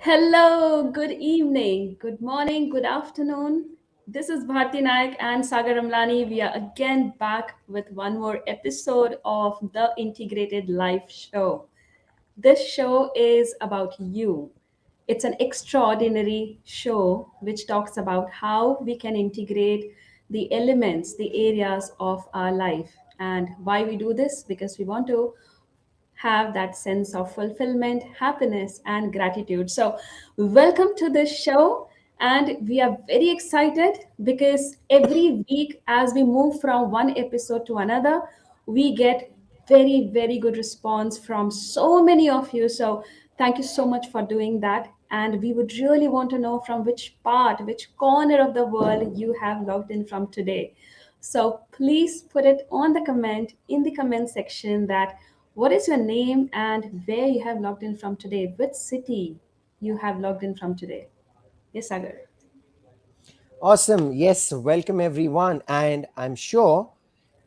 Hello, good evening, good morning, good afternoon. This is Bharti Naik and Sagar Ramlani. We are again back with one more episode of the Integrated Life Show. This show is about you. It's an extraordinary show which talks about how we can integrate the elements, the areas of our life. And why we do this? Because we want to have that sense of fulfillment, happiness, and gratitude. So, welcome to this show. And we are very excited because every week, as we move from one episode to another, we get very, very good response from so many of you. So, thank you so much for doing that. And we would really want to know from which part, which corner of the world you have logged in from today. So please put it on the comment in the comment section that what is your name and where you have logged in from today, which city you have logged in from today. Yes, Sagar. Awesome. Yes, welcome everyone. And I'm sure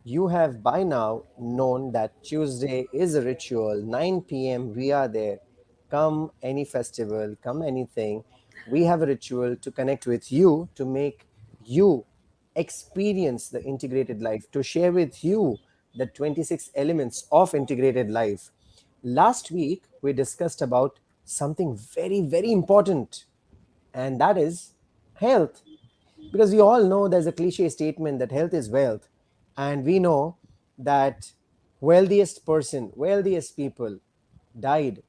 you have by now known that Tuesday is a ritual. 9 p.m., we are there. Come any festival, come anything. We have a ritual to connect with you, to make you experience the integrated life, to share with you the 26 elements of integrated life. Last week, we discussed about something very, very important, and that is health, because we all know there's a cliche statement that health is wealth, and we know that wealthiest people died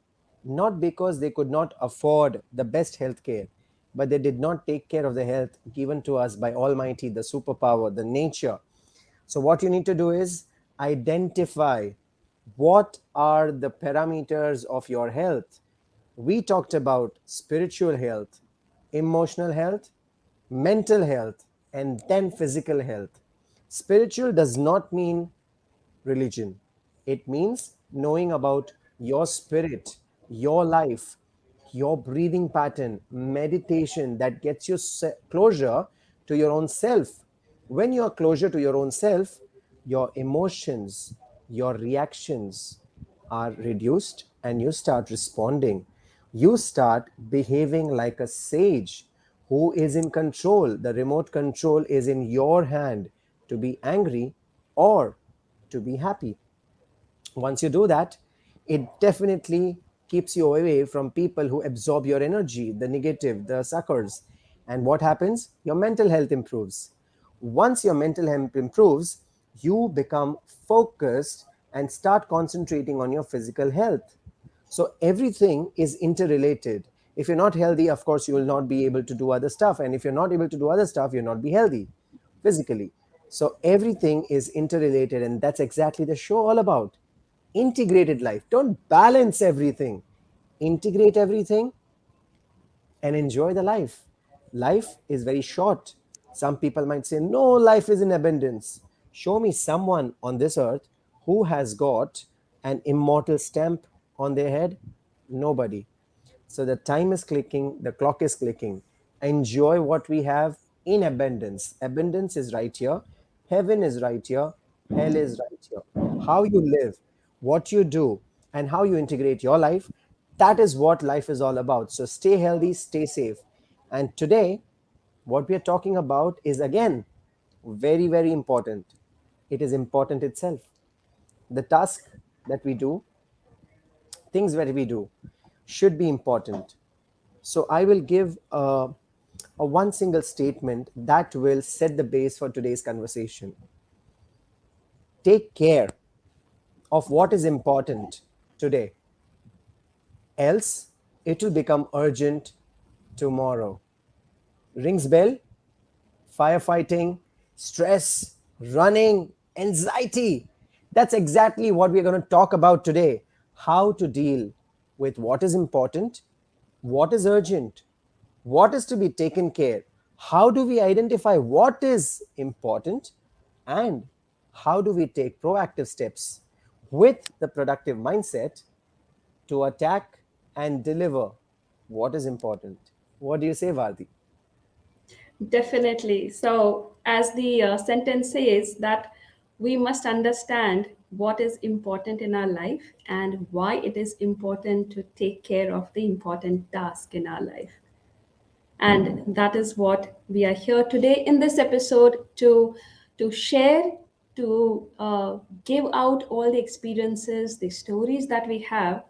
not because they could not afford the best health care, but they did not take care of the health given to us by almighty, the superpower, the nature. So what you need to do is identify what are the parameters of your health. We talked about spiritual health, emotional health, mental health, and then physical health. Spiritual does not mean religion, it means knowing about your spirit, your life, your breathing pattern, meditation that gets you closer to your own self. When you are closer to your own self, your emotions, your reactions are reduced and you start responding. You start behaving like a sage who is in control. The remote control is in your hand to be angry or to be happy. Once you do that, it definitely keeps you away from people who absorb your energy, the negative, the suckers. And what happens? Your mental health improves. Once your mental health improves, you become focused and start concentrating on your physical health. So everything is interrelated. If you're not healthy, of course, you will not be able to do other stuff. And if you're not able to do other stuff, you'll not be healthy physically. So everything is interrelated, and that's exactly the show all about. Integrated life. Don't balance everything. Integrate everything and enjoy the life. Life is very short. Some people might say, no, life is in abundance. Show me someone on this earth who has got an immortal stamp on their head. Nobody. So the time is clicking, the clock is clicking. Enjoy what we have in abundance. Abundance is right here, heaven is right here, hell is right here. How you live, what you do, and how you integrate your life, that is what life is all about. So stay healthy, stay safe. And today, what we are talking about is again very, very important. It is important itself. The task that we do, things that we do, should be important. So I will give a one single statement that will set the base for today's conversation. Take care of what is important today, else it will become urgent tomorrow. Rings bell? Firefighting, stress, running, anxiety. That's exactly what we're going to talk about today. How to deal with what is important, what is urgent, what is to be taken care, how do we identify what is important, and how do we take proactive steps with the productive mindset to attack and deliver what is important. What do you say, Vardi? Definitely. So, as the sentence says, that we must understand what is important in our life and why it is important to take care of the important task in our life. And that is what we are here today in this episode to share, to give out all the experiences, the stories that we have,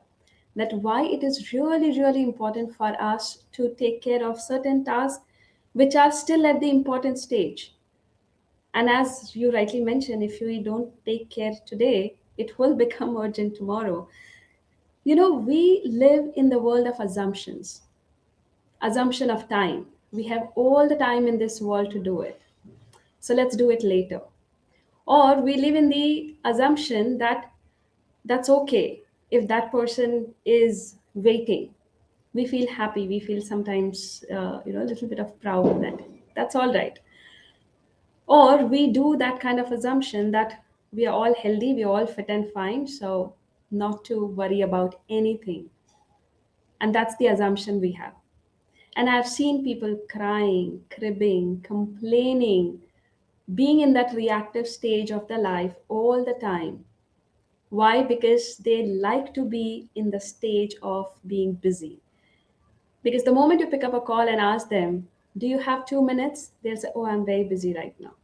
that why it is really really important for us to take care of certain tasks which are still at the important stage. And as you rightly mentioned, if we don't take care today, it will become urgent tomorrow. We live in the world of assumptions, assumption of time. We have all the time in this world to do it. So let's do it later. Or we live in the assumption that that's okay if that person is waiting. We feel happy. We feel sometimes, a little bit of proud that that's all right. Or we do that kind of assumption that we are all healthy, we are all fit and fine, so not to worry about anything. And that's the assumption we have. And I've seen people crying, cribbing, complaining, being in that reactive stage of their life all the time. Why? Because they like to be in the stage of being busy. Because the moment you pick up a call and ask them, do you have 2 minutes? They'll say, oh, I'm very busy right now.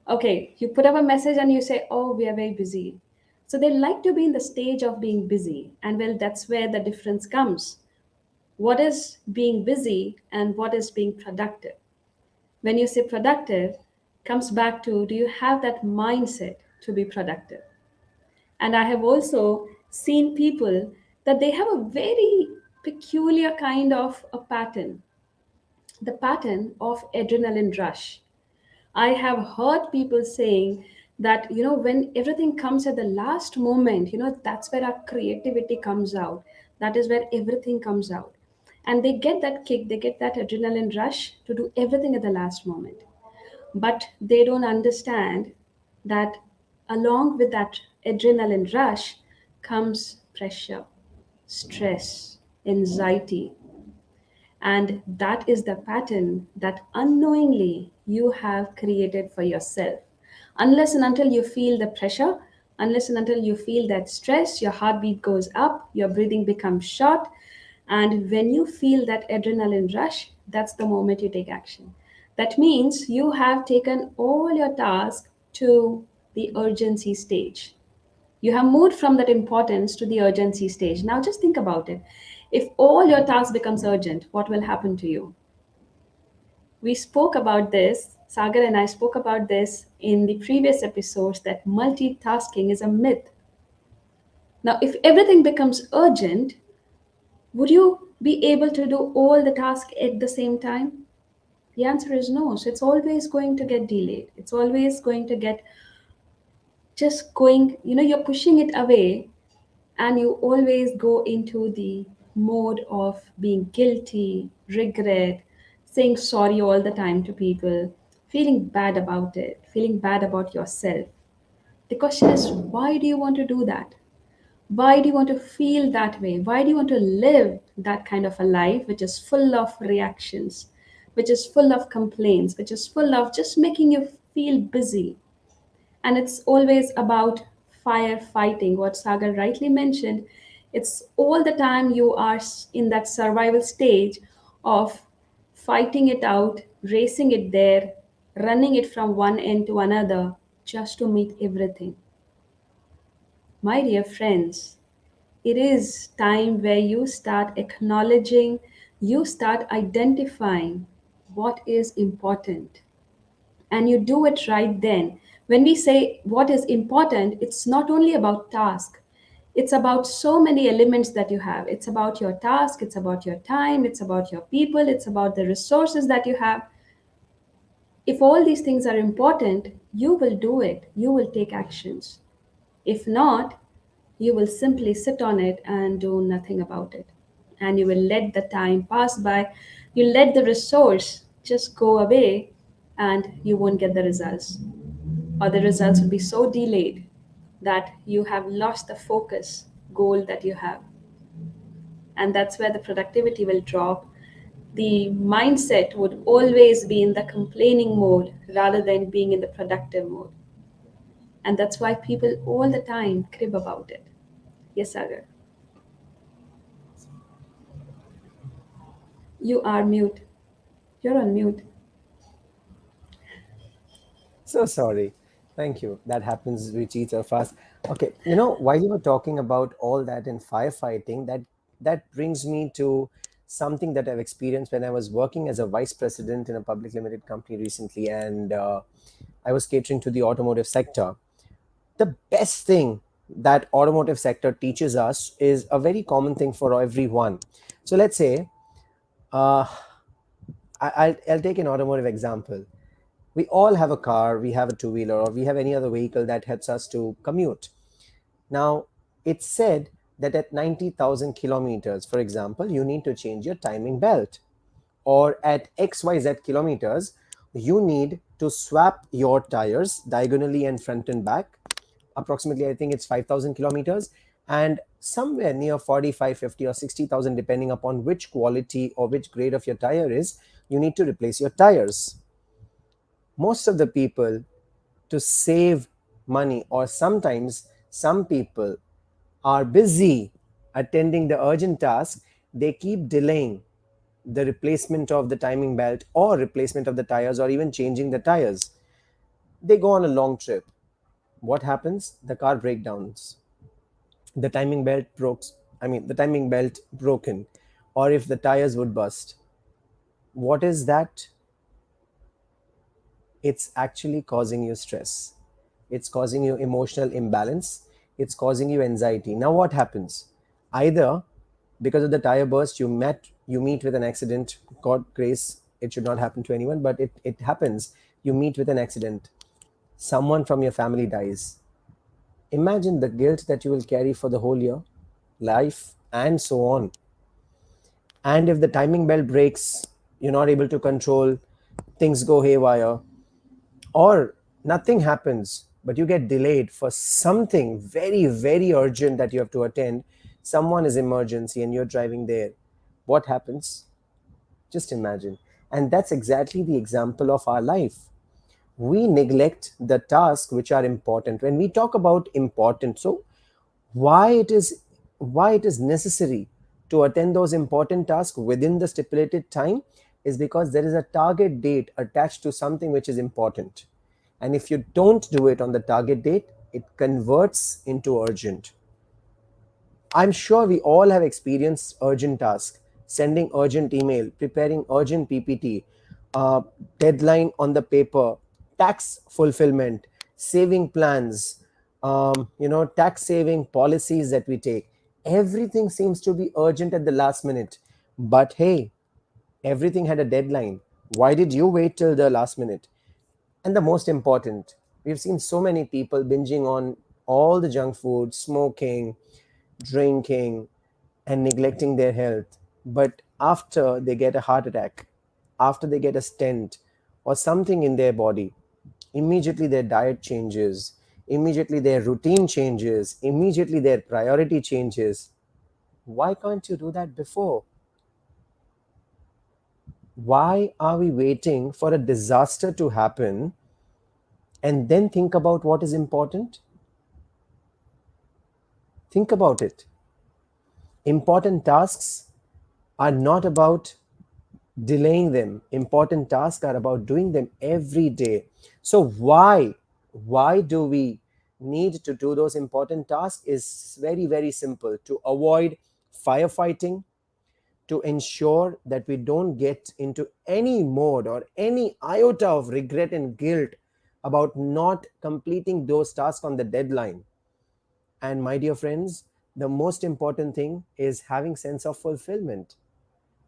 Okay, you put up a message and you say, oh, we are very busy. So they like to be in the stage of being busy. And well, that's where the difference comes. What is being busy and what is being productive? When you say productive, comes back to, do you have that mindset to be productive? And I have also seen people that they have a very peculiar kind of a pattern, the pattern of adrenaline rush. I have heard people saying that, when everything comes at the last moment, that's where our creativity comes out. That is where everything comes out. And they get that kick, they get that adrenaline rush to do everything at the last moment. But they don't understand that along with that adrenaline rush comes pressure, stress, anxiety, and that is the pattern that unknowingly you have created for yourself. Unless and until you feel the pressure, unless and until you feel that stress, your heartbeat goes up, your breathing becomes short. And when you feel that adrenaline rush, that's the moment you take action. That means you have taken all your tasks to the urgency stage. You have moved from that importance to the urgency stage. Now just think about it. If all your tasks becomes urgent, what will happen to you? We spoke about this, Sagar and I spoke about this in the previous episodes, that multitasking is a myth. Now, if everything becomes urgent, would you be able to do all the tasks at the same time? The answer is no. So it's always going to get delayed. It's always going to get just going, you're pushing it away, and you always go into the mode of being guilty, regret, saying sorry all the time to people, feeling bad about it, feeling bad about yourself. The question is, why do you want to do that? Why do you want to feel that way? Why do you want to live that kind of a life which is full of reactions, which is full of complaints, which is full of just making you feel busy? And it's always about firefighting, what Sagar rightly mentioned. It's all the time you are in that survival stage of fighting it out, racing it there, running it from one end to another just to meet everything. My dear friends, it is time where you start acknowledging, you start identifying what is important, and you do it right then. When we say what is important, it's not only about task. It's about so many elements that you have. It's about your task, it's about your time, it's about your people, it's about the resources that you have. If all these things are important, you will do it. You will take actions. If not, you will simply sit on it and do nothing about it. And you will let the time pass by. You let the resource just go away and you won't get the results. Or the results will be so delayed that you have lost the focus goal that you have. And that's where the productivity will drop. The mindset would always be in the complaining mode rather than being in the productive mode. And that's why people all the time crib about it. Yes, Sagar, you are mute. You're on mute. So sorry. Thank you. That happens with each of us. Okay, while you were talking about all that in firefighting, that brings me to something that I've experienced when I was working as a vice president in a public limited company recently, and I was catering to the automotive sector. The best thing that automotive sector teaches us is a very common thing for everyone. So let's say, uh, I'll take an automotive example. We all have a car, we have a two wheeler, or we have any other vehicle that helps us to commute. Now, it's said that at 90,000 kilometers, for example, you need to change your timing belt, or at XYZ kilometers, you need to swap your tires diagonally and front and back. Approximately, I think it's 5,000 kilometers, and somewhere near 45, 50, or 60,000, depending upon which quality or which grade of your tire is, you need to replace your tires. Most of the people, to save money, or sometimes some people are busy attending the urgent task, they keep delaying the replacement of the timing belt or replacement of the tires or even changing the tires. They go on a long trip. What happens? The car breakdowns. The timing belt broke. The timing belt broken, or if the tires would bust. What is that? It's actually causing you stress. It's causing you emotional imbalance. It's causing you anxiety. Now, what happens? Either because of the tire burst, you meet with an accident. God grace, it should not happen to anyone, but it happens. You meet with an accident. Someone from your family dies. Imagine the guilt that you will carry for the whole year, life, and so on. And if the timing belt breaks, you're not able to control, things go haywire, or nothing happens but you get delayed for something very very urgent that you have to attend, someone is emergency and you're driving there, what happens? Just imagine. And that's exactly the example of our life. We neglect the tasks which are important. When we talk about important, so why it is why it is necessary to attend those important tasks within the stipulated time is because there is a target date attached to something which is important, and if you don't do it on the target date, it converts into urgent. I'm sure we all have experienced urgent tasks, sending urgent email, preparing urgent PPT, uh, deadline on the paper, tax fulfillment, saving plans, tax saving policies that we take. Everything seems to be urgent at the last minute. But hey, everything had a deadline. Why did you wait till the last minute? And the most important, we've seen so many people binging on all the junk food, smoking, drinking, and neglecting their health. But after they get a heart attack, after they get a stent or something in their body, immediately their diet changes, immediately their routine changes, immediately their priority changes. Why can't you do that before? Why are we waiting for a disaster to happen and then think about what is important? Think about it. Important tasks are not about delaying them. Important tasks are about doing them every day. So why do we need to do those important tasks? Is very very simple: to avoid firefighting, to ensure that we don't get into any mode or any iota of regret and guilt about not completing those tasks on the deadline. And my dear friends, the most important thing is having sense of fulfillment.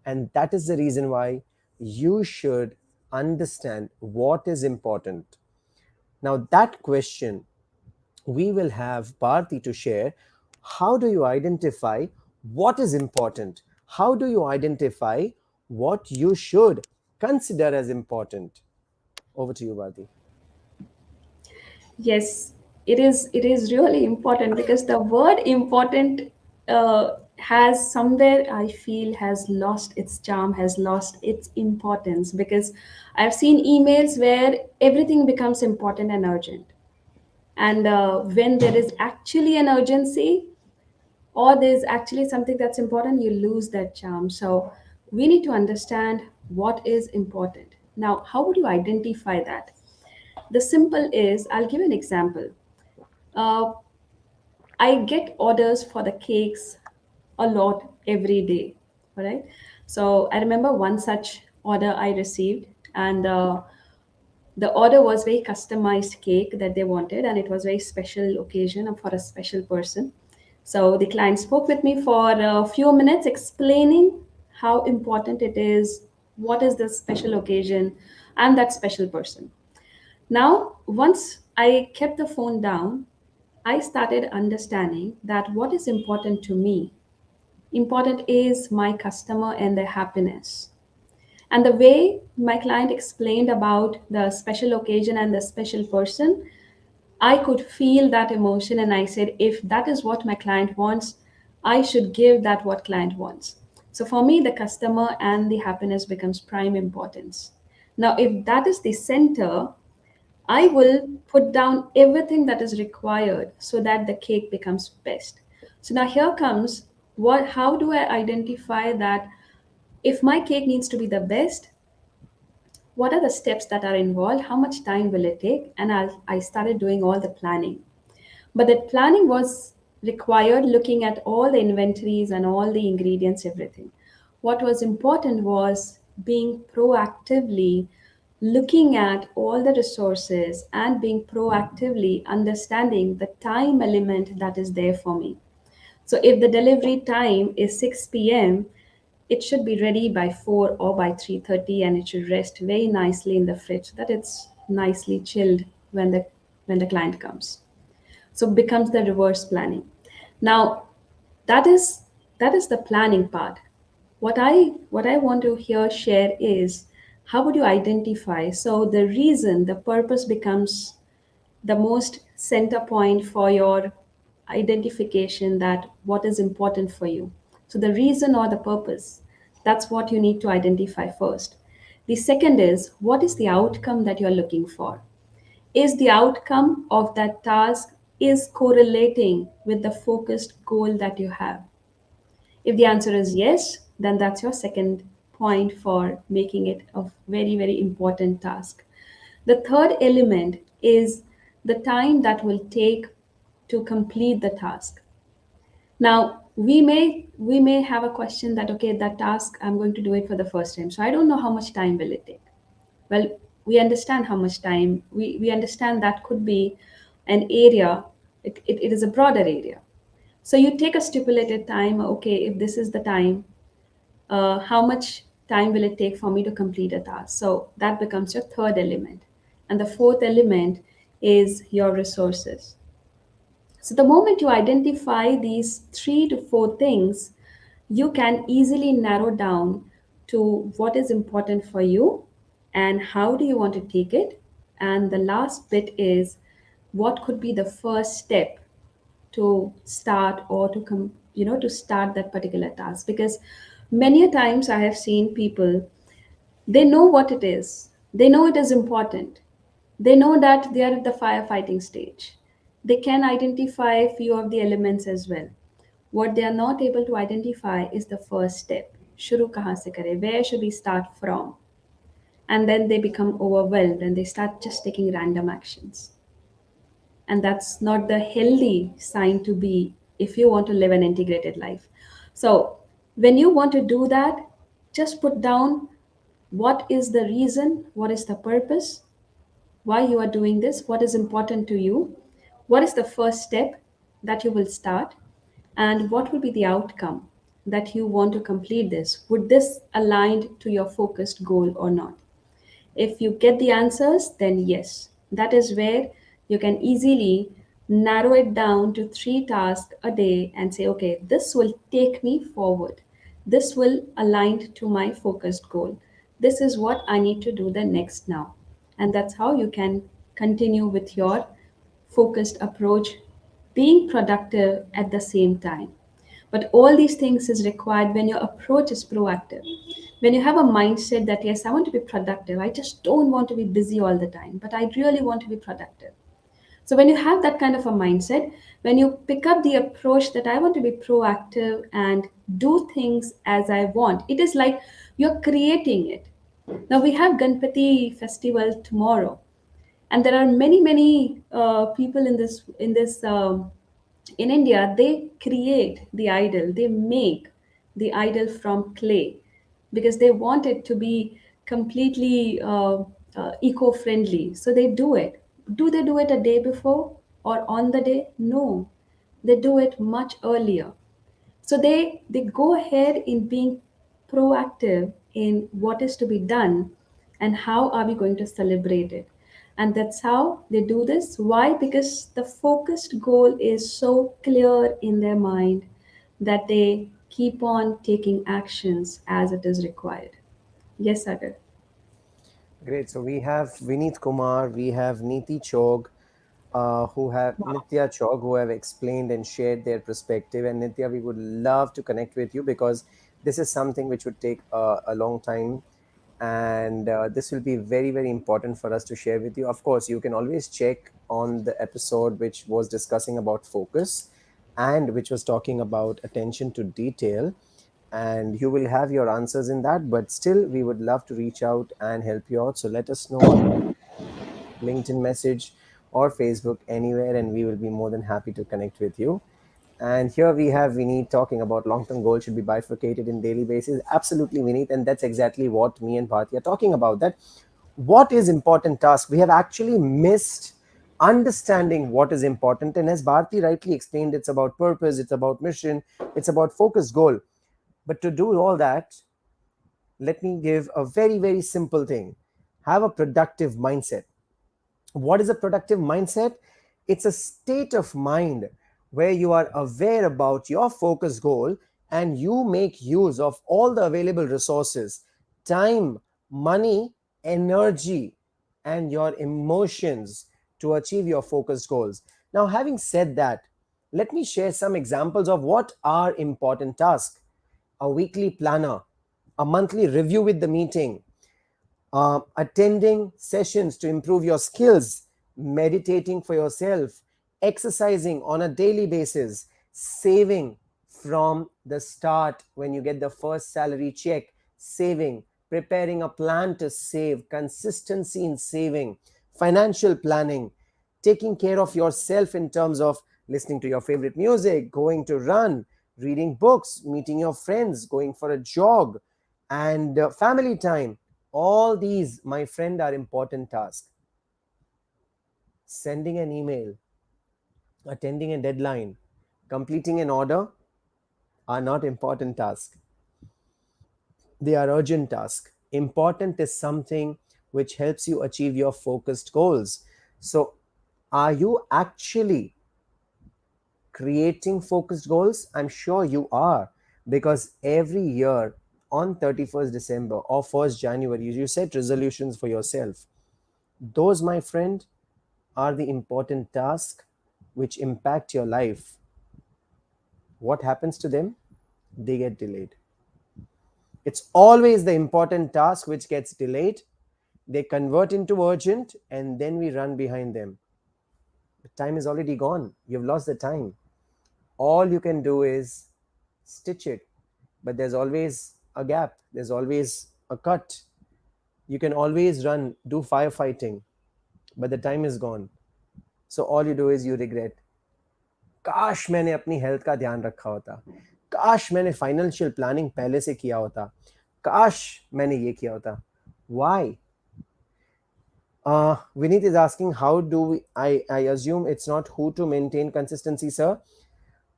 And that is the reason why you should understand what is important. Now, that question we will have Bharti to share. How do you identify what is important? How do you identify what you should consider as important? Over to you, Bharti. Yes, it is really important because the word important has somewhere, I feel, has lost its charm, has lost its importance, because I've seen emails where everything becomes important and urgent. And when there is actually an urgency, or there's actually something that's important, you lose that charm. So we need to understand what is important. Now, how would you identify that? The simple is, I'll give you an example. uh, I get orders for the cakes a lot every day. All right. So I remember one such order I received, and the order was very customized cake that they wanted, and it was very special occasion for a special person. So the client spoke with me for a few minutes, explaining how important it is, what is the special occasion, and that special person. Now, once I kept the phone down, I started understanding that what is important to me, important is my customer and their happiness. And the way my client explained about the special occasion and the special person, I could feel that emotion, and I said, if that is what my client wants, I should give that what client wants. So for me, the customer and the happiness becomes prime importance. Now, if that is the center, I will put down everything that is required so that the cake becomes best. So now here comes, what how do I identify that if my cake needs to be the best, what are the steps that are involved, how much time will it take? And I started doing all the planning. But that planning was required looking at all the inventories and all the ingredients, everything. What was important was being proactively looking at all the resources and being proactively understanding the time element that is there for me. So if the delivery time is 6 p.m., it should be ready by 4 or by 3:30, and it should rest very nicely in the fridge so that it's nicely chilled when the client comes. So becomes the reverse planning. Now, that is that is the planning part. What I want to here share is, how would you identify? So the reason, the purpose becomes the most center point for your identification, that what is important for you. So the reason or the purpose, that's what you need to identify first. The second is, what is the outcome that you're looking for? Is the outcome of that task is correlating with the focused goal that you have? If the answer is yes, then that's your second point for making it a very, very important task. The third element is the time that will take to complete the task. Now, we may have a question that, okay, that task, I'm going to do it for the first time. So I don't know how much time will it take. Well, we understand how much time, we understand that could be an area, it is a broader area. So you take a stipulated time, okay, if this is the time, how much time will it take for me to complete a task? So that becomes your third element. And the fourth element is your resources. So the moment you identify these 3 to 4 things, you can easily narrow down to what is important for you and how do you want to take it. And the last bit is, what could be the first step to start, or to to start that particular task. Because many a times I have seen people, they know what it is, they know it is important, they know that they are at the firefighting stage, they can identify a few of the elements as well. What they are not able to identify is the first step. Shuru kahan se kare, where should we start from? And then they become overwhelmed and they start just taking random actions, and that's not the healthy sign to be if you want to live an integrated life. So when you want to do that, just put down what is the reason, what is the purpose, why you are doing this, what is important to you, what is the first step that you will start, and what will be the outcome that you want to complete this. Would this align to your focused goal or not? If you get the answers, then yes, that is where you can easily narrow it down to 3 tasks a day and say, okay, this will take me forward. This will align to my focused goal. This is what I need to do the next now. And that's how you can continue with your focused approach, being productive at the same time. But all these things is required when your approach is proactive. When you have a mindset that, yes, I want to be productive, I just don't want to be busy all the time, but I really want to be productive. So when you have that kind of a mindset, when you pick up the approach that I want to be proactive and do things as I want, it is like you're creating it. Now we have Ganpati festival tomorrow, and there are many people in India. They create the idol, they make the idol from clay because they want it to be completely eco-friendly. So they do it. Do they do it a day before or on the day? No, they do it much earlier. So they go ahead in being proactive in what is to be done and how are we going to celebrate it. And that's how they do this. Why? Because the focused goal is so clear in their mind that they keep on taking actions as it is required. Yes, Sagar. Great. So we have Vineet Kumar, we have Neeti Chog, who have Nitya Chog, who have explained and shared their perspective. And Nitya, we would love to connect with you because this is something which would take a long time, and this will be very important for us to share with you. Of course, you can always check on the episode which was discussing about focus and which was talking about attention to detail, and you will have your answers in that. But still, we would love to reach out and help you out, so let us know on LinkedIn message or Facebook, anywhere, and we will be more than happy to connect with you. And here we have Vineet talking about long-term goals should be bifurcated in daily basis. Absolutely, Vineet, and that's exactly what me and Bharti are talking about. That what is important task? We have actually missed understanding what is important. And as Bharti rightly explained, it's about purpose, it's about mission, it's about focused goal. But to do all that, let me give a very simple thing. Have a productive mindset. What is a productive mindset? It's a state of mind where you are aware about your focus goal and you make use of all the available resources, time, money, energy, and your emotions to achieve your focused goals. Now, having said that, let me share some examples of what are important tasks. A weekly planner, a monthly review with the meeting, attending sessions to improve your skills, meditating for yourself, exercising on a daily basis, saving from the start when you get the first salary check, saving, preparing a plan to save, consistency in saving, financial planning, taking care of yourself in terms of listening to your favorite music, going to run, reading books, meeting your friends, going for a jog, and family time. All these, my friend, are important tasks. Sending an email, attending a deadline, completing an order are not important tasks. They are urgent tasks. Important is something which helps you achieve your focused goals. So, are you actually creating focused goals? I'm sure you are, because every year on 31st December or 1st January, you set resolutions for yourself. Those, my friend, are the important tasks which impact your life. What happens to them? They get delayed. It's always the important task which gets delayed. They convert into urgent and then we run behind them. The time is already gone. You've lost the time. All you can do is stitch it, but there's always a gap, there's always a cut. You can always run, do firefighting, but the time is gone. So all you do is you regret. काश मैंने अपनी health का ध्यान रखा होता, काश मैंने financial planning पहले से किया होता, काश मैंने ये किया होता. Why? Vineet is asking, how do we, I assume it's not who to maintain consistency, sir,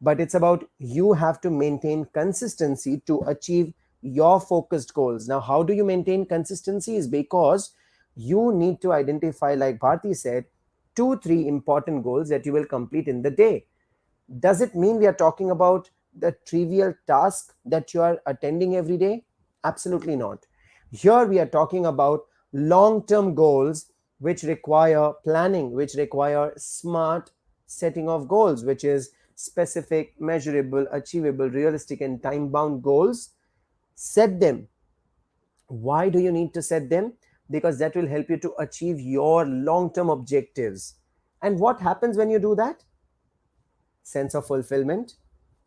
but it's about you have to maintain consistency to achieve your focused goals. Now, how do you maintain consistency? Is because you need to identify, like Bharti said, 2-3 important goals that you will complete in the day. Does it mean we are talking about the trivial task that you are attending every day? Absolutely not. Here we are talking about long-term goals which require planning, which require smart setting of goals, which is specific, measurable, achievable, realistic, and time-bound goals. Set them. Why do you need to set them? Because that will help you to achieve your long-term objectives. And what happens when you do that? Sense of fulfillment,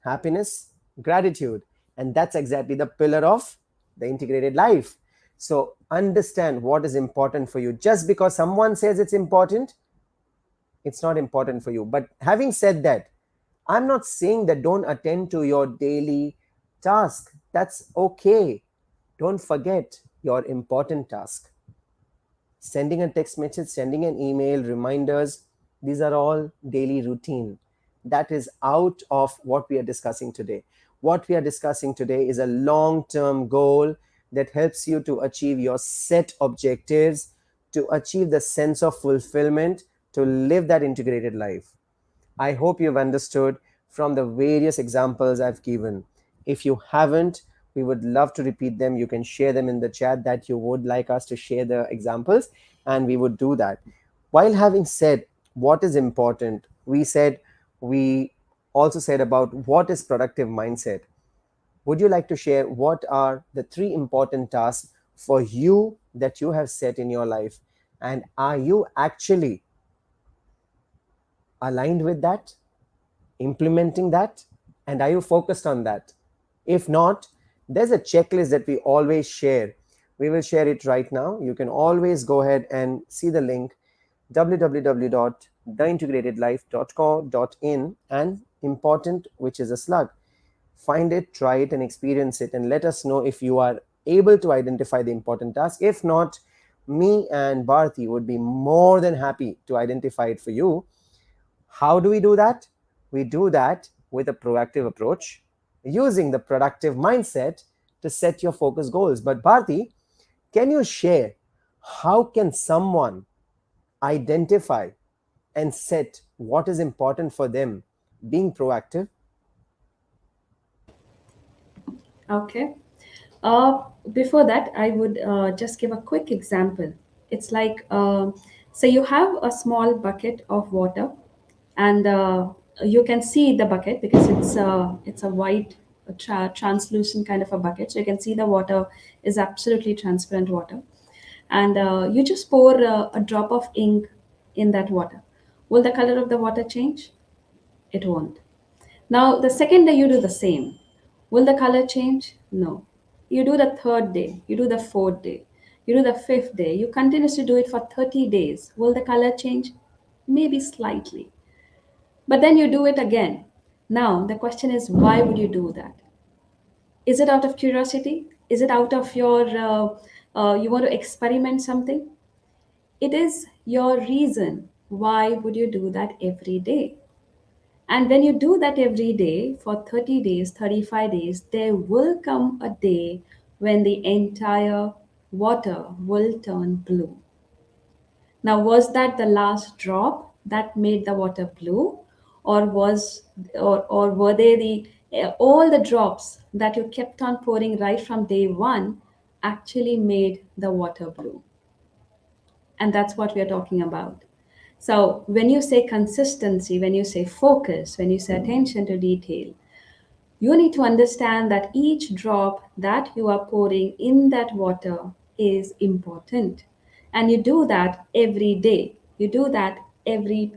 happiness, gratitude. And that's exactly the pillar of the integrated life. So understand what is important for you. Just because someone says it's important, it's not important for you. But having said that, I'm not saying that don't attend to your daily task. That's okay. Don't forget your important task. Sending a text message, sending an email, reminders, these are all daily routine. That is out of what we are discussing today. What we are discussing today is a long term goal that helps you to achieve your set objectives, to achieve the sense of fulfillment, to live that integrated life. I hope you've understood from the various examples I've given. If you haven't, we would love to repeat them. You can share them in the chat that you would like us to share the examples, and we would do that. While having said what is important, we also said about what is productive mindset. Would you like to share what are the three important tasks for you that you have set in your life? And are you actually aligned with that? Implementing that? And are you focused on that? If not, there's a checklist that we always share. We will share it right now. You can always go ahead and see the link www.theintegratedlife.co.in and important, which is a slug. Find it, try it, and experience it, and let us know if you are able to identify the important task. If not, me and Bharti would be more than happy to identify it for you. How do we do that? We do that with a proactive approach, using the productive mindset to set your focus goals. But Bharti, can you share how can someone identify and set what is important for them being proactive? Okay. Before that, I would just give a quick example. It's like, say you have a small bucket of water, and you can see the bucket because it's a white, translucent kind of a bucket. So you can see the water is absolutely transparent water, and you just pour a drop of ink in that water. Will the color of the water change? It won't. Now, the second day you do the same. Will the color change? No. You do the third day, you do the fourth day, you do the fifth day, you continuously do it for 30 days. Will the color change? Maybe slightly. But then you do it again. Now, the question is, why would you do that? Is it out of curiosity? Is it out of you want to experiment something? It is your reason. Why would you do that every day? And when you do that every day for 30 days, 35 days, there will come a day when the entire water will turn blue. Now, was that the last drop that made the water blue? Or were they all the drops that you kept on pouring right from day one actually made the water blue? And that's what we are talking about. So, when you say consistency, when you say focus, when you say attention to detail, you need to understand that each drop that you are pouring in that water is important. And you do that every day. You do that every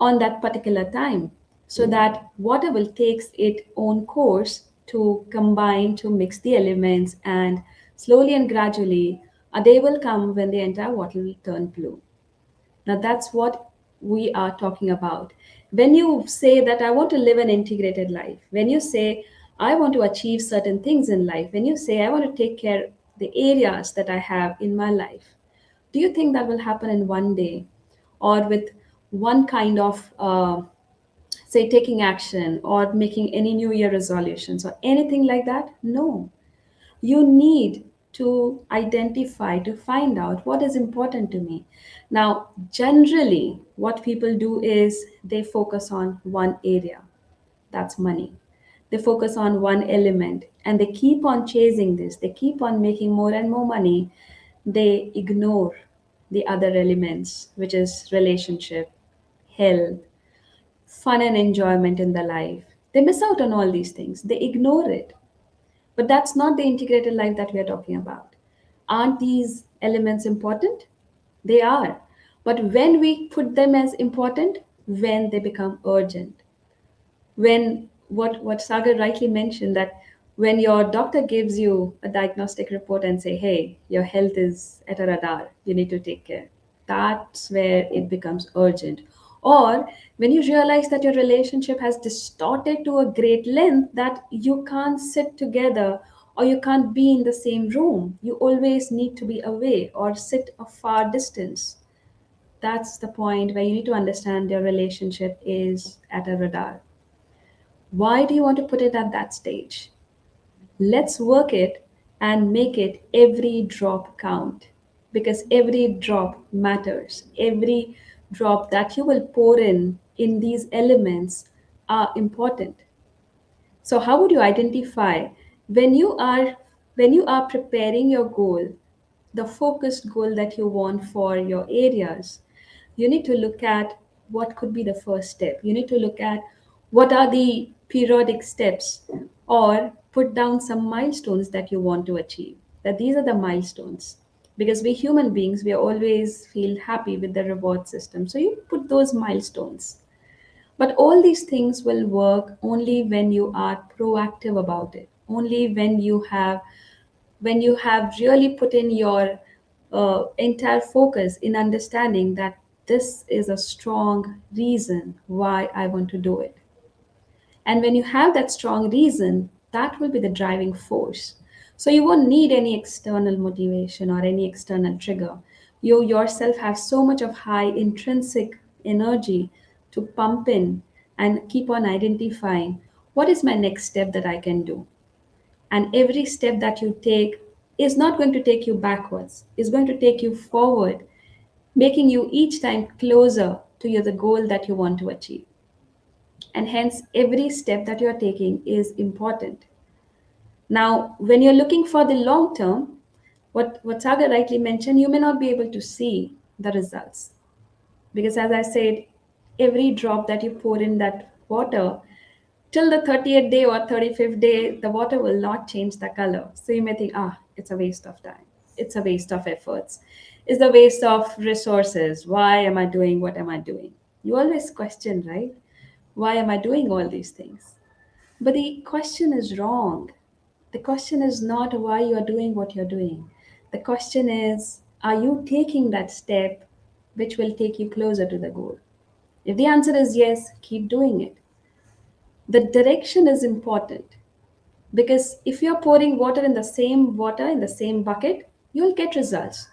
on that particular time so that water will takes its own course to combine, to mix the elements, and slowly and gradually a day will come when the entire water will turn blue. Now, that's what we are talking about. When you say that I want to live an integrated life, when you say I want to achieve certain things in life, when you say I want to take care the areas that I have in my life, do you think that will happen in one day or with one kind of, say, taking action or making any New Year resolutions or anything like that? No. You need to identify, to find out what is important to me. Now, generally, what people do is they focus on one area, that's money. They focus on one element and they keep on chasing this, they keep on making more and more money. They ignore the other elements, which is relationship, health, fun, and enjoyment in their life. They miss out on all these things, they ignore it. But that's not the integrated life that we are talking about. Aren't these elements important? They are. But when we put them as important, when they become urgent, when what Sagar rightly mentioned, that when your doctor gives you a diagnostic report and say, hey, your health is at a radar, you need to take care, that's where it becomes urgent. Or when you realize that your relationship has distorted to a great length that you can't sit together or you can't be in the same room, you always need to be away or sit a far distance, that's the point where you need to understand your relationship is at a radar. Why do you want to put it at that stage? Let's work it and make it every drop count, because every drop matters. Every drop that you will pour in these elements are important. So how would you identify when you are when you are preparing your goal, the focused goal that you want for your areas? You need to look at what could be the first step. You need to look at what are the periodic steps, or put down some milestones that you want to achieve. That these are the milestones. Because we human beings, we always feel happy with the reward system. So you put those milestones, but all these things will work only when you are proactive about it. Only when you have really put in your entire focus in understanding that this is a strong reason why I want to do it. And when you have that strong reason, that will be the driving force. So you won't need any external motivation or any external trigger. You yourself have so much of high intrinsic energy to pump in and keep on identifying what is my next step that I can do. And every step that you take is not going to take you backwards, is going to take you forward, making you each time closer to the goal that you want to achieve. And hence every step that you are taking is important. Now when you're looking for the long term, what Saga rightly mentioned, you may not be able to see the results, because as I said, every drop that you pour in that water, till the 30th day or 35th day, the water will not change the color. So you may think, it's a waste of time, it's a waste of efforts, it's a waste of resources, why am I doing what am I doing? You always question, right? Why am I doing all these things? But the question is wrong. The question is not why you are doing what you're doing. The question is, are you taking that step which will take you closer to the goal? If the answer is yes, keep doing it. The direction is important, because if you're pouring water in the same bucket, you'll get results.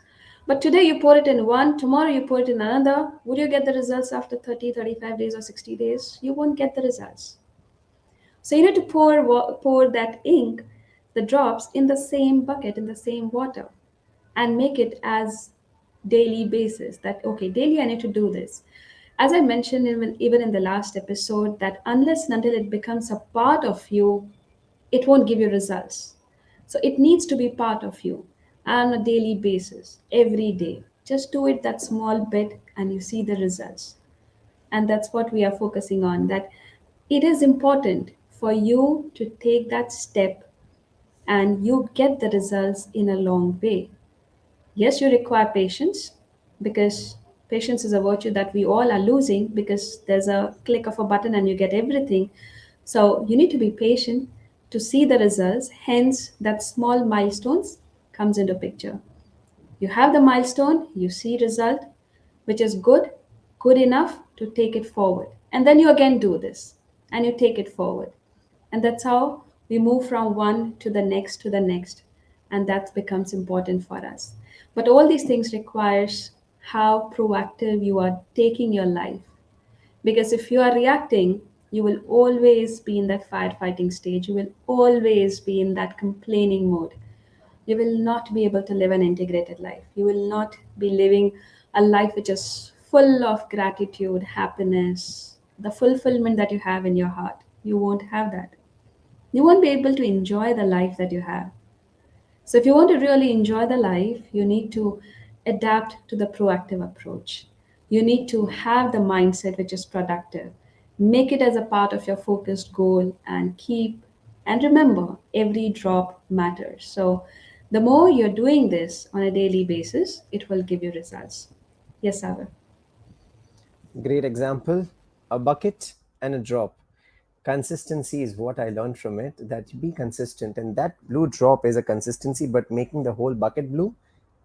But today you pour it in one, tomorrow you pour it in another. Would you get the results after 30, 35 days or 60 days? You won't get the results. So you need to pour that ink, the drops, in the same bucket, in the same water, and make it as daily basis. That okay, daily I need to do this. As I mentioned even in the last episode, that unless and until it becomes a part of you, it won't give you results. So it needs to be part of you on a daily basis, every day. Just do it that small bit, and you see the results. And that's what we are focusing on, that it is important for you to take that step and you get the results in a long way. Yes, you require patience, because patience is a virtue that we all are losing, because there's a click of a button and you get everything. So you need to be patient to see the results. Hence that small milestones comes into picture. You have the milestone, you see result, which is good enough to take it forward. And then you again do this and you take it forward. And that's how we move from one to the next to the next. And that becomes important for us. But all these things requires how proactive you are taking your life. Because if you are reacting, you will always be in that firefighting stage. You will always be in that complaining mode. You will not be able to live an integrated life. You will not be living a life which is full of gratitude, happiness, the fulfillment that you have in your heart. You won't have that. You won't be able to enjoy the life that you have. So, if you want to really enjoy the life, you need to adapt to the proactive approach. You need to have the mindset which is productive. Make it as a part of your focused goal and keep and remember every drop matters. So, the more you're doing this on a daily basis, it will give you results. Yes, Sagar. Great example, a bucket and a drop. Consistency is what I learned from it, that be consistent. And that blue drop is a consistency, but making the whole bucket blue,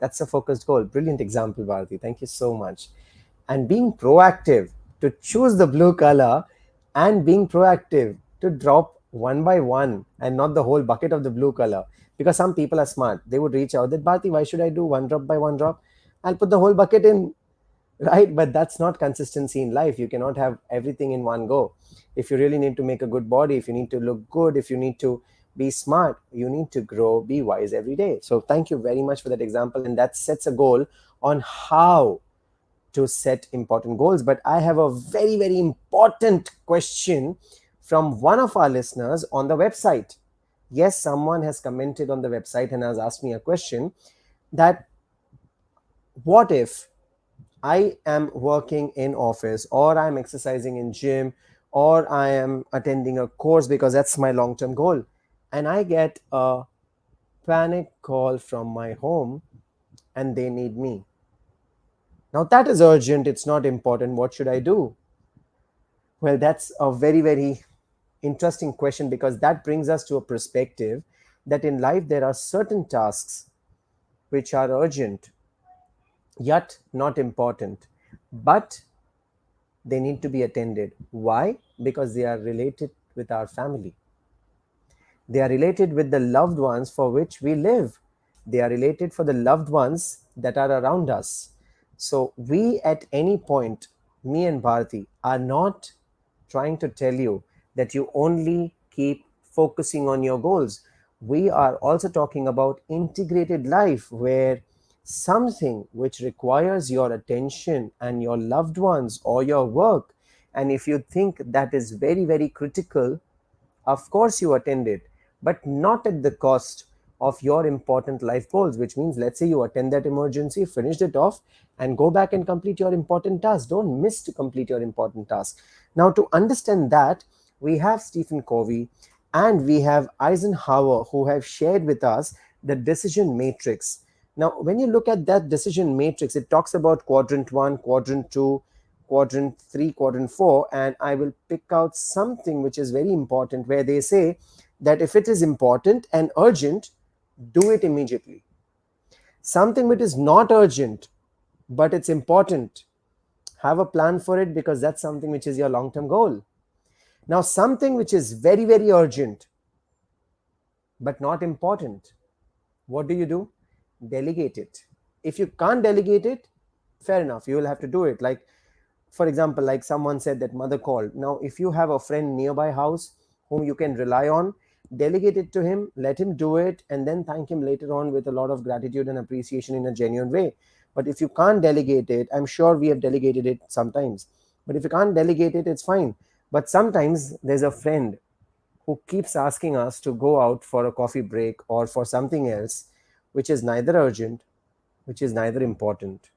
that's a focused goal. Brilliant example, Bharati. Thank you so much. And being proactive to choose the blue color and being proactive to drop one by one and not the whole bucket of the blue color. Because some people are smart. They would reach out that, Bharati, why should I do one drop by one drop? I'll put the whole bucket in, right? But that's not consistency in life. You cannot have everything in one go. If you really need to make a good body, if you need to look good, if you need to be smart, you need to grow, be wise every day. So thank you very much for that example, and that sets a goal on how to set important goals. But I have a very, very important question from one of our listeners on the website. Yes, someone has commented on the website and has asked me a question, that what if I am working in office, or I'm exercising in gym, or I am attending a course because that's my long term goal, and I get a panic call from my home and they need me. Now that is urgent, it's not important. What should I do? Well, that's a very, very interesting question, because that brings us to a perspective that in life there are certain tasks which are urgent yet not important, but they need to be attended. Why? Because they are related with our family. They are related with the loved ones for which we live. They are related for the loved ones that are around us. So, we at any point, me and Bharati, are not trying to tell you that you only keep focusing on your goals. We are also talking about integrated life, where something which requires your attention and your loved ones or your work, and if you think that is very, very critical, of course, you attend it, but not at the cost of your important life goals, which means, let's say you attend that emergency, finished it off, and go back and complete your important task. Don't miss to complete your important task. Now, to understand that, we have Stephen Covey and we have Eisenhower, who have shared with us the decision matrix. Now, when you look at that decision matrix, it talks about quadrant one, quadrant two, quadrant 3, quadrant 4, and I will pick out something which is very important, where they say that if it is important and urgent, do it immediately. Something which is not urgent but it's important, have a plan for it, because that's something which is your long term goal. Now, something which is very, very urgent but not important, what do? Delegate it. If you can't delegate it, fair enough, you will have to do it. Like, for example, like someone said that mother called. Now, if you have a friend nearby house whom you can rely on, delegate it to him, let him do it, and then thank him later on with a lot of gratitude and appreciation in a genuine way. But if you can't delegate it, I'm sure we have delegated it sometimes, but if you can't delegate it, it's fine. But sometimes there's a friend who keeps asking us to go out for a coffee break or for something else, which is neither urgent, which is neither important.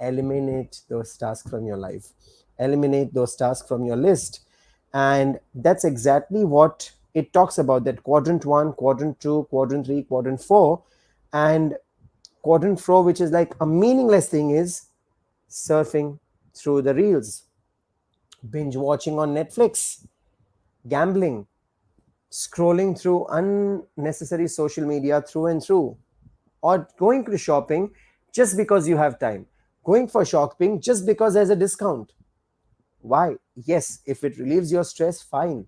Eliminate those tasks from your life, eliminate those tasks from your list. And that's exactly what it talks about, that quadrant 1, quadrant 2, quadrant 3, quadrant 4. And quadrant 4, which is like a meaningless thing, is surfing through the reels, binge watching on Netflix, gambling, scrolling through unnecessary social media through and through, or going to shopping just because you have time, going for shopping just because there's a discount. Why? Yes, if it relieves your stress, fine.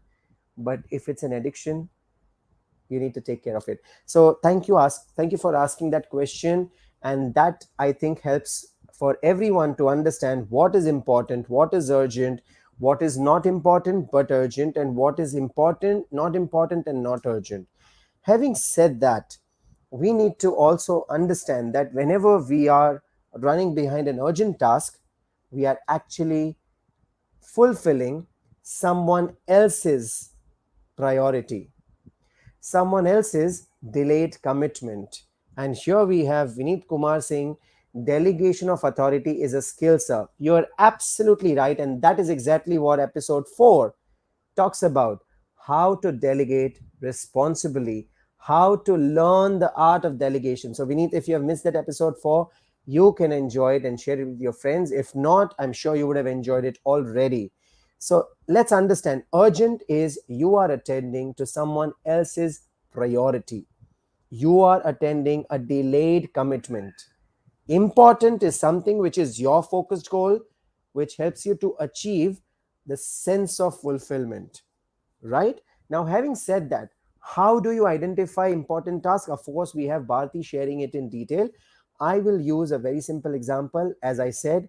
But if it's an addiction, you need to take care of it. So thank you for asking that question. And that, I think, helps for everyone to understand what is important, what is urgent, what is not important but urgent, and what is important and not urgent. Having said that, we need to also understand that whenever we are running behind an urgent task, we are actually fulfilling someone else's priority, someone else's delayed commitment. And here we have Vineet Kumar saying, delegation of authority is a skill, sir. You're absolutely right. And that is exactly what episode 4 talks about, how to delegate responsibly, how to learn the art of delegation. So, Vineet, if you have missed that episode 4, You can enjoy it and share it with your friends. If not, I'm sure you would have enjoyed it already. So let's understand, urgent is you are attending to someone else's priority. You are attending a delayed commitment. Important is something which is your focused goal, which helps you to achieve the sense of fulfillment, right? Now, having said that, how do you identify important tasks? Of course, we have Bharti sharing it in detail. I will use a very simple example. As I said,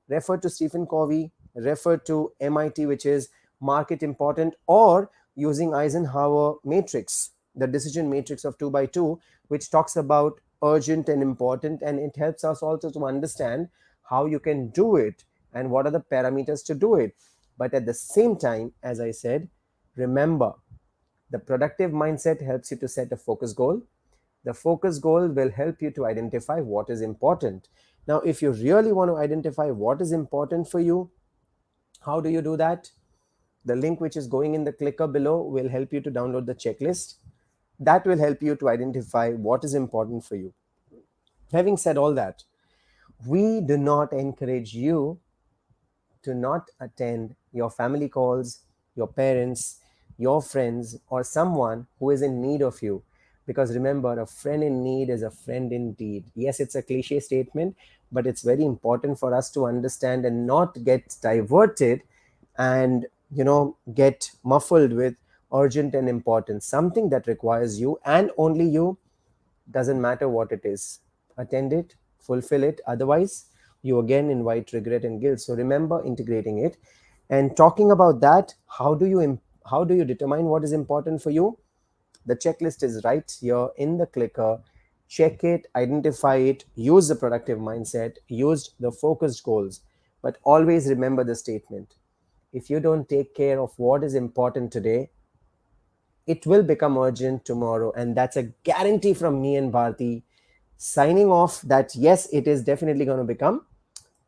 refer to Stephen Covey, refer to MIT, which is market important, or using Eisenhower Matrix, the decision matrix of 2 by 2, which talks about urgent and important, and it helps us also to understand how you can do it and what are the parameters to do it. But at the same time, as I said, remember, the productive mindset helps you to set a focus goal. The focus goal will help you to identify what is important. Now, if you really want to identify what is important for you, how do you do that? The link which is going in the clicker below will help you to download the checklist. That will help you to identify what is important for you. Having said all that, we do not encourage you to not attend your family calls, your parents, your friends, or someone who is in need of you. Because remember, a friend in need is a friend indeed. Yes, it's a cliche statement, but it's very important for us to understand and not get diverted and, get muffled with urgent and important. Something that requires you and only you, doesn't matter what it is. Attend it, fulfill it. Otherwise, you again invite regret and guilt. So remember integrating it. And talking about that, how do you determine what is important for you? The checklist is right here in the clicker. Check it, identify it, use the productive mindset, use the focused goals. But always remember the statement. If you don't take care of what is important today, it will become urgent tomorrow. And that's a guarantee from me and Bharti, signing off that yes, it is definitely going to become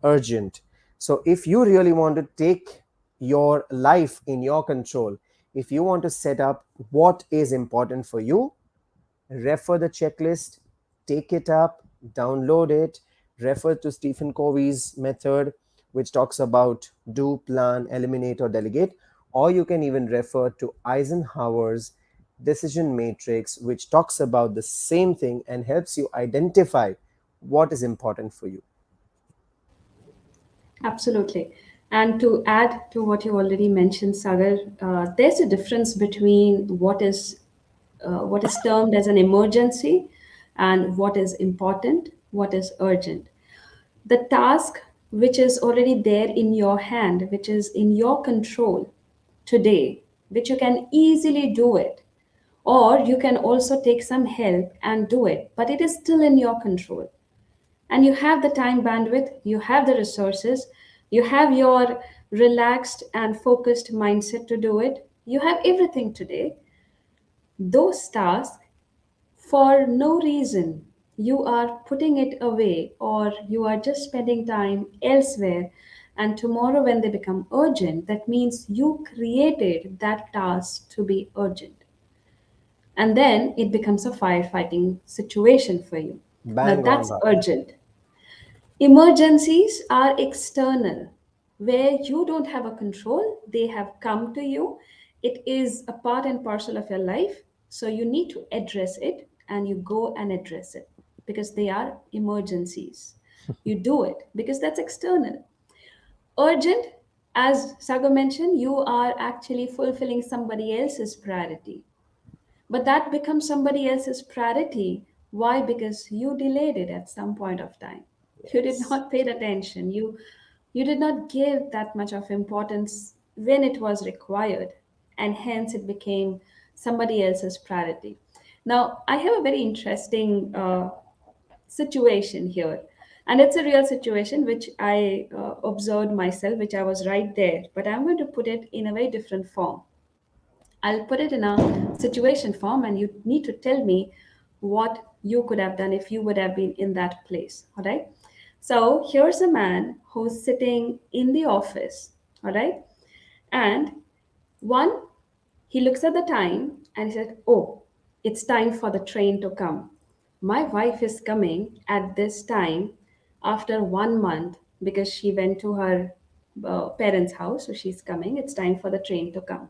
urgent. So if you really want to take your life in your control, if you want to set up what is important for you, refer the checklist, take it up, download it, refer to Stephen Covey's method, which talks about do, plan, eliminate, or delegate, or you can even refer to Eisenhower's decision matrix, which talks about the same thing and helps you identify what is important for you. Absolutely. And to add to what you already mentioned, Sagar, there's a difference between what is termed as an emergency and what is important, what is urgent. The task which is already there in your hand, which is in your control today, which you can easily do it, or you can also take some help and do it, but it is still in your control, and you have the time bandwidth, you have the resources, you have your relaxed and focused mindset to do it, you have everything today. Those tasks, for no reason, you are putting it away or you are just spending time elsewhere. And tomorrow, when they become urgent, that means you created that task to be urgent. And then it becomes a firefighting situation for you. Now, Bang on, that's Bharti. urgent. Emergencies are external, where you don't have a control, they have come to you. It is a part and parcel of your life. So you need to address it and you go and address it because they are emergencies. You do it because that's external. Urgent, as Saga mentioned, you are actually fulfilling somebody else's priority. But that becomes somebody else's priority. Why? Because you delayed it at some point of time. You did Yes. not pay attention. You did not give that much of importance when it was required, and hence it became somebody else's priority. Now, I have a very interesting situation here, and it's a real situation which I observed myself, which I was right there, but I'm going to put it in a very different form. I'll put it in a situation form, and you need to tell me what you could have done if you would have been in that place. All right. So here's a man who's sitting in the office. All right. And one, he looks at the time and he said, "Oh, it's time for the train to come. My wife is coming at this time. after 1 month, because she went to her parents' house, so she's coming. It's time for the train to come.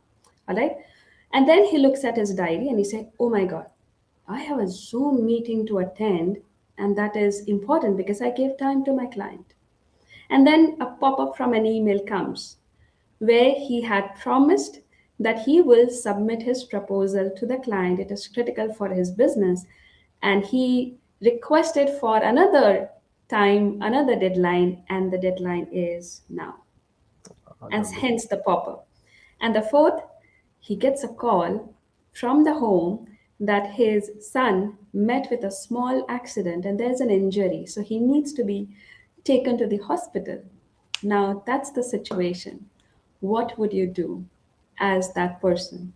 All right. And then he looks at his diary and he said, "Oh my God, I have a Zoom meeting to attend, and that is important because I gave time to my client." And then a pop up from an email comes where he had promised that he will submit his proposal to the client. It is critical for his business. And he requested for another time, another deadline, and the deadline is now, and Lovely. hence the pop-up. And the fourth, he gets a call from the home that his son met with a small accident and there's an injury, so he needs to be taken to the hospital. Now, that's the situation. What would you do as that person?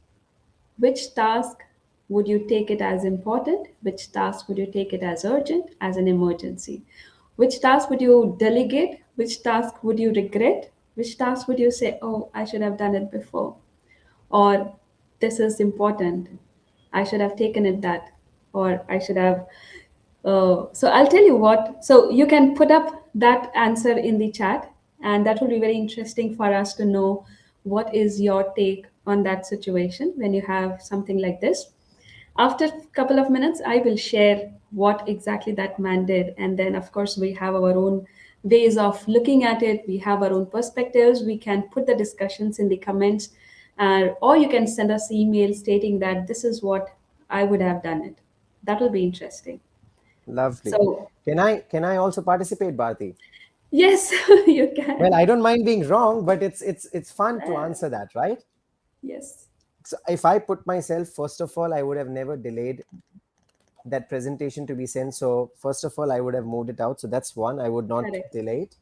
Which task would you take it as important? Which task would you take it as urgent, as an emergency? Which task would you delegate? Which task would you regret? Which task would you say, "Oh, I should have done it before"? Or, "This is important. I should have taken it that." Or, "I should have." So I'll tell you what. So you can put up that answer in the chat, and that will be very interesting for us to know what is your take on that situation when you have something like this. After a couple of minutes, I will share what exactly that man did. And then, of course, we have our own ways of looking at it. We have our own perspectives. We can put the discussions in the comments, or you can send us email stating that this is what I would have done it. That will be interesting. Lovely. So, Can I also participate, Bharti? yes, you Well, can. I don't mind being wrong, but it's fun to Uh, answer that, right? yes, So if I put myself, first of all, I would have never delayed that presentation to be sent. So first of all, I would have moved it out. So that's one. I would not correct. delay it.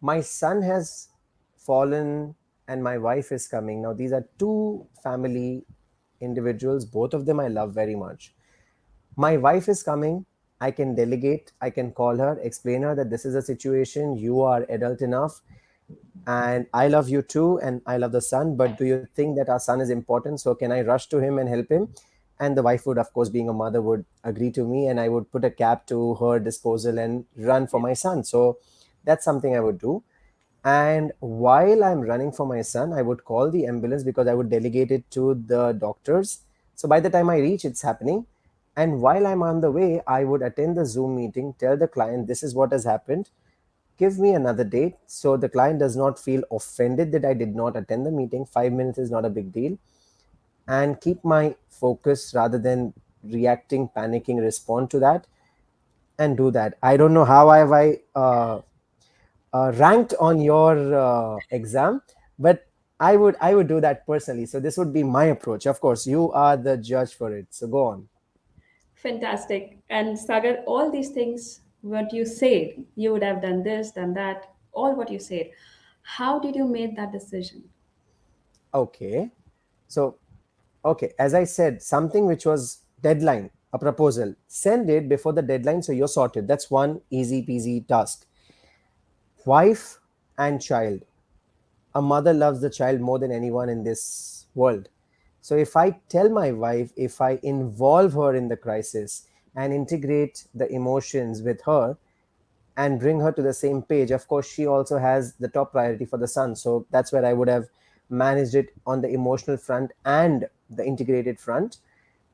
My son has fallen and my wife is coming. Now these are two family individuals. Both of them I love very much. My wife is coming. I can delegate. I can call her, explain her that this is a situation. You are adult enough and I love you too, and I love the son, but do you think that our son is important, so can I rush to him and help him? And the wife would, of course, being a mother, would agree to me, and I would put a cap to her disposal and run for Yeah, my son. So that's something I would do. And while I'm running for my son, I would call the ambulance because I would delegate it to the doctors. So by the time I reach, it's happening. And while I'm on the way, I would attend the Zoom meeting, tell the client this is what has happened, give me another date so the client does not feel offended that I did not attend the meeting. 5 minutes is not a big deal. And keep my focus rather than reacting, panicking, respond to that and do that. I don't know how have I ranked on your exam, but I would do that personally. So this would be my approach. Of course, you are the judge for it. So go on. fantastic. And Sagar, all these things, what you said, you would have done this, done that, all what you said. How did you make that decision? Okay. So okay, as I said, something which was deadline, a proposal, send it before the deadline so you're sorted. That's one easy peasy task. Wife and child. A mother loves the child more than anyone in this world. So if I tell my wife, if I involve her in the crisis and integrate the emotions with her, and bring her to the same page. Of course, she also has the top priority for the son. So that's where I would have managed it on the emotional front and the integrated front.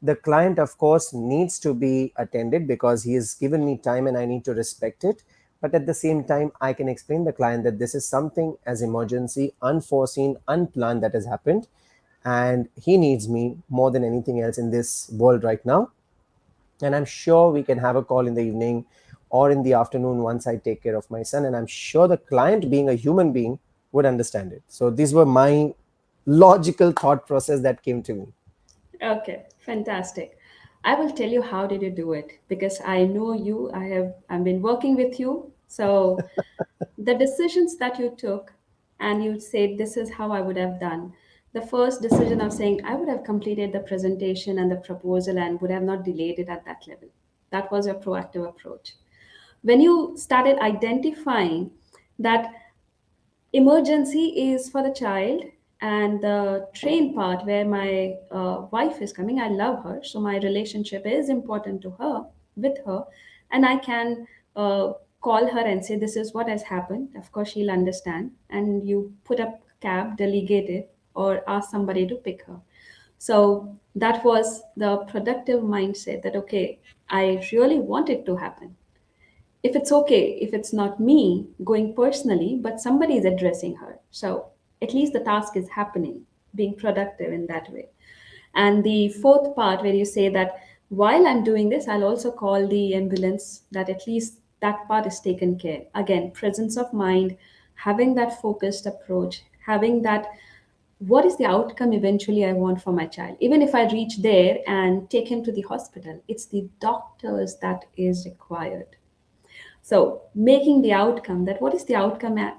The client, of course, needs to be attended because he has given me time and I need to respect it. But at the same time, I can explain the client that this is something as emergency, unforeseen, unplanned that has happened. And he needs me more than anything else in this world right now, and I'm sure we can have a call in the evening or in the afternoon once I take care of my son, and I'm sure the client, being a human being, would understand it. So these were my logical thought process that came to me. Okay, fantastic. I will tell you how did you do it because I know you. I've been working with you. So the decisions that you took and you said this is how I would have done. The first decision of saying I would have completed the presentation and the proposal and would have not delayed it at that level. That was your proactive approach. When you started identifying that emergency is for the child and the train part where my wife is coming, I love her, so my relationship is important to her, with her, and I can uh, call her and say, this is what has happened. Of course, she'll understand. And you put up cab, delegate it, or ask somebody to pick her. So that was the productive mindset that, okay, I really want it to happen. If it's okay, if it's not me going personally, but somebody is addressing her. So at least the task is happening, being productive in that way. And the fourth part, where you say that while I'm doing this, I'll also call the ambulance, that at least that part is taken care. Again, presence of mind, having that focused approach, having that what is the outcome eventually I want for my child. Even if I reach there and take him to the hospital, it's the doctors that is required. So making the outcome, that what is the outcome at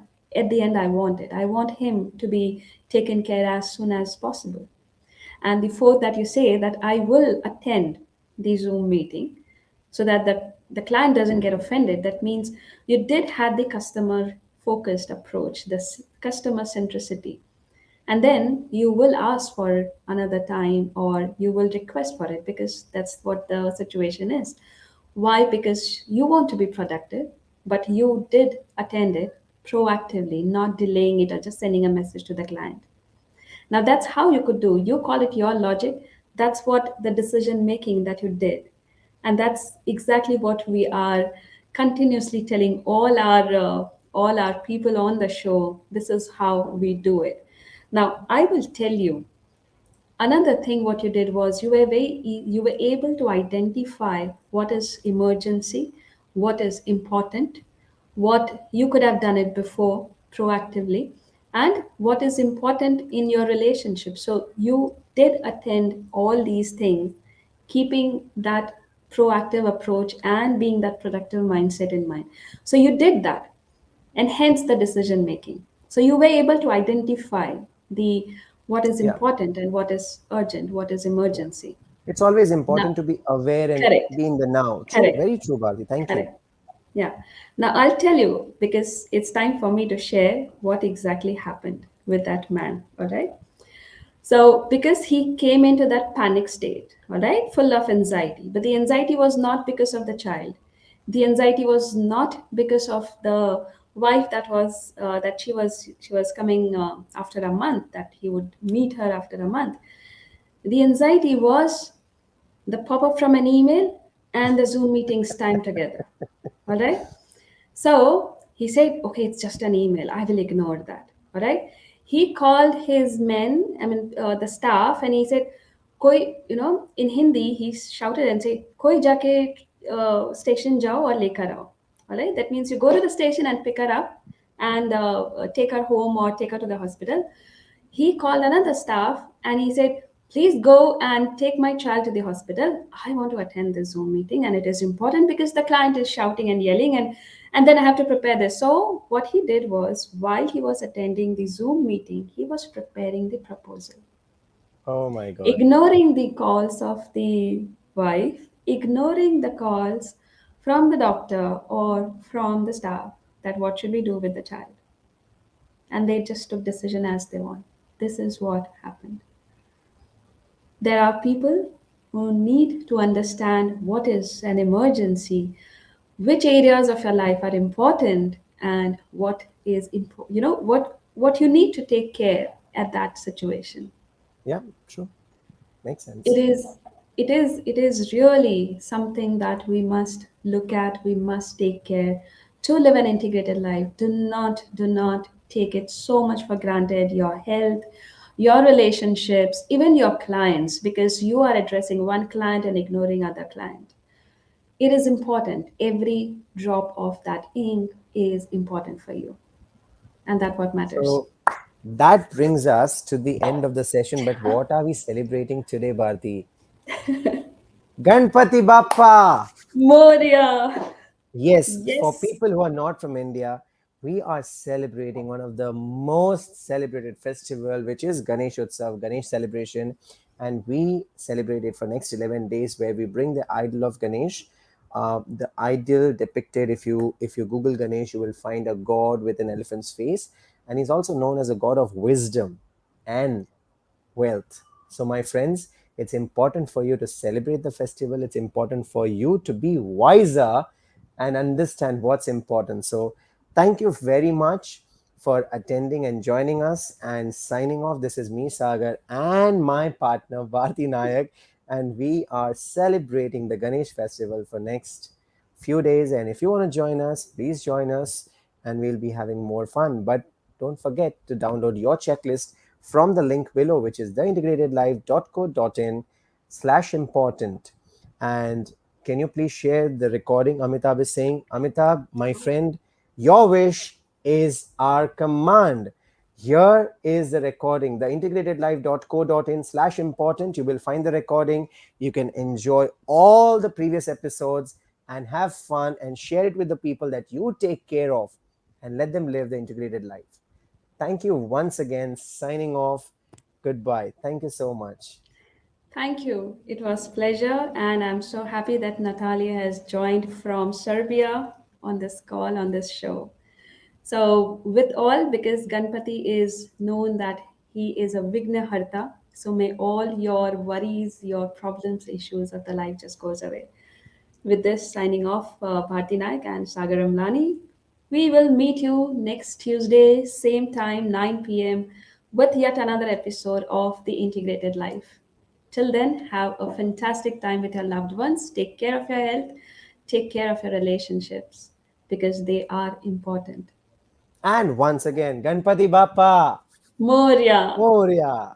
the end I want it. I want him to be taken care as soon as possible. And the fourth, that you say that I will attend the Zoom meeting so that the client doesn't get offended. That means you did have the customer focused approach, this customer centricity. And then you will ask for another time, or you will request for it, because that's what the situation is. Why? Because you want to be productive, but you did attend it proactively, not delaying it or just sending a message to the client. Now that's how you could do. You call it your logic. That's what the decision making that you did. And that's exactly what we are continuously telling all our people on the show. This is how we do it. Now I will tell you another thing. What you did was you were able to identify what is emergency, what is important, what you could have done it before proactively, and what is important in your relationship. So you did attend all these things, keeping that proactive approach and being that productive mindset in mind. So you did that, and hence the decision making. So you were able to identify the what is Yeah, important and what is urgent, what is yeah. emergency. It's always Now, important to be aware and correct, be in the now. True, correct, very true, Bharti. Thank you. correct. Yeah. Now I'll tell you, because it's time for me to share what exactly happened with that man. All right. So, because he came into that panic state, all right, full of anxiety, but the anxiety was not because of the child. The anxiety was not because of the wife that she was coming after a month, that he would meet her after a month. The anxiety was the pop up from an email and the Zoom meetings time together. All right. So he said, okay, it's just an email. I will ignore that. All right. He called his men, the staff, and he said, Koi, in Hindi, he shouted and said, Koi jaake station jao or lekar aao. All right. That means you go to the station and pick her up and take her home or take her to the hospital. He called another staff and he said, please go and take my child to the hospital. I want to attend this Zoom meeting and it is important because the client is shouting and yelling, and then I have to prepare this. So what he did was, while he was attending the Zoom meeting, he was preparing the proposal, Oh my God. ignoring the calls of the wife, ignoring the calls from the doctor or from the staff, that what should we do with the child. And they just took decision as they want. This is what happened. There are people who need to understand what is an emergency, which areas of your life are important, and what is what you need to take care at that situation. Yeah, true. Makes It sense. is it is really something that we must look at, we must take care to live an integrated life. Do not take it so much for granted, your health, your relationships, even your clients, because you are addressing one client and ignoring other client. It is important. Every drop of that ink is important for you, and that's what matters. So that brings us to the end of the session. But what are we celebrating today, Bharti? Ganpati Bappa! Moria. Yes, for Yes. people who are not from India, we are celebrating one of the most celebrated festival, which is Ganesh Utsav, Ganesh celebration, and we celebrate it for next 11 days, where we bring the idol of Ganesh. The idol depicted, if you Google Ganesh, you will find a god with an elephant's face, and he's also known as a god of wisdom and wealth. So, my friends, it's important for you to celebrate the festival. It's important for you to be wiser and understand what's important. So, thank you very much for attending and joining us and signing off. This is me, Sagar, and my partner, Bharti Nayak, and we are celebrating the Ganesh festival for next few days. And if you want to join us, please join us, and we'll be having more fun. But don't forget to download your checklist from the link below, which is theintegratedlife.co.in/important. And can you please share the recording Amitabh is saying? Amitabh, my friend, your wish is our command. Here is the recording, theintegratedlife.co.in/important. You will find the recording. You can enjoy all the previous episodes and have fun and share it with the people that you take care of and let them live the integrated life. Thank you once again. Signing off. Goodbye. Thank you so much. Thank you. It was pleasure, and I'm so happy that Natalia has joined from Serbia on this call, on this show. So, with all, because Ganpati is known that he is a Vigna Harta, so may all your worries, your problems, issues of the life just goes away. With this, signing off, Bharti Naik and Sagar Amlani. We will meet you next Tuesday, same time, 9 p.m., with yet another episode of The Integrated Life. Till then, have a fantastic time with your loved ones. Take care of your health, take care of your relationships, because they are important. And once again, Ganpati Bappa, Moria! Moria.